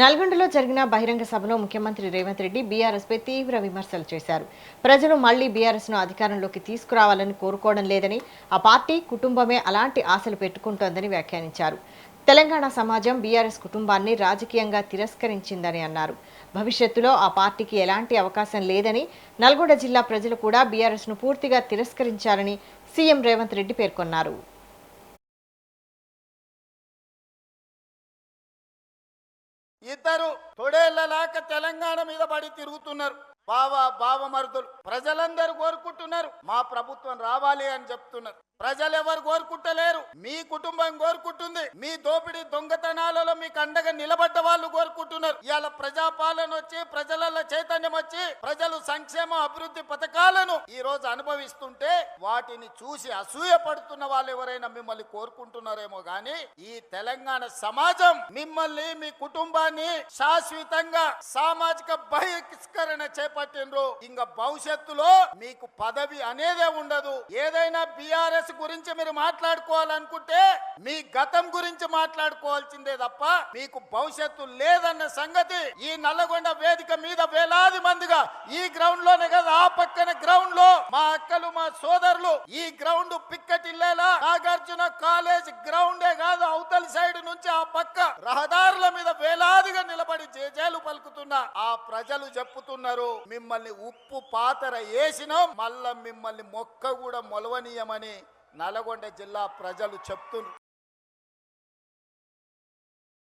నల్గొండలో జరిగిన బహిరంగ సభలో ముఖ్యమంత్రి రేవంత్ రెడ్డి బీఆర్ఎస్ పై తీవ్ర విమర్శలు చేశారు. ప్రజలు మళ్లీ బీఆర్ఎస్ ను అధికారంలోకి తీసుకురావాలని కోరుకోవడం లేదని, ఆ పార్టీ కుటుంబమే అలాంటి ఆశలు పెట్టుకుంటోందని వ్యాఖ్యానించారు. తెలంగాణ సమాజం బీఆర్ఎస్ కుటుంబాన్ని రాజకీయంగా తిరస్కరించిందని అన్నారు. భవిష్యత్తులో ఆ పార్టీకి ఎలాంటి అవకాశం లేదని, నల్గొండ జిల్లా ప్రజలు కూడా బీఆర్ఎస్ ను పూర్తిగా తిరస్కరించారని సీఎం రేవంత్ రెడ్డి పేర్కొన్నారు. ఇద్దరు తొడేళ్లలాక తెలంగాణ మీద పడి తిరుగుతున్నారు. బావమరుదులు ప్రజలందరూ కోరుకుంటున్నారు, మా ప్రభుత్వం రావాలి అని చెప్తున్నారు. ప్రజలు ఎవరు కోరుకుంటలేరు, మీ కుటుంబం కోరుకుంటుంది. మీ దోపిడీ దొంగతనాలలో మీకు అండగా నిలబడ్డ వాళ్ళు కోరుకుంటున్నారు. ఇవాళ ప్రజాపాలన వచ్చి ప్రజలలో చైతన్యం వచ్చి ప్రజలు సంక్షేమ అభివృద్ధి పథకాలను ఈ రోజు అనుభవిస్తుంటే వాటిని చూసి అసూయ పడుతున్న వాళ్ళు ఎవరైనా మిమ్మల్ని కోరుకుంటున్నారేమో గాని ఈ తెలంగాణ సమాజం మిమ్మల్ని మీ కుటుంబాన్ని శాశ్వతంగా సామాజిక బహిష్కరణ చేపట్టిండ్రు. ఇంకా భవిష్యత్తులో మీకు పదవి అనేదే ఉండదు. ఏదైనా బీఆర్ఎస్ గురించి మీరు మాట్లాడుకోవాలనుకుంటే మీ గతం గురించి మాట్లాడుకోవాల్సిందే తప్ప మీకు భవిష్యత్తు లేదన్న సంగతి ఈ నల్లగొండ వేదిక మీద వేలాది మందిగా ఈ గ్రౌండ్ లోనే కదా, ఆ పక్కన గ్రౌండ్ లో మా అక్కలు మా సోదరులు ఈ గ్రౌండ్ పిక్కటిల్లేలా నాగార్జున కాలేజ్ గ్రౌండే కాదు, అవతలి సైడ్ నుంచి ఆ పక్క రహదారుల మీద వేలాదిగా నిలబడి జేజేలు పలుకుతున్న ఆ ప్రజలు చెప్పుతున్నారు, మిమ్మల్ని ఉప్పు పాతర వేసినాం, మళ్ళా మిమ్మల్ని మొక్క కూడా మొలవనీయమని నల్గొండ జిల్లా ప్రజలు చెప్తున్నారు.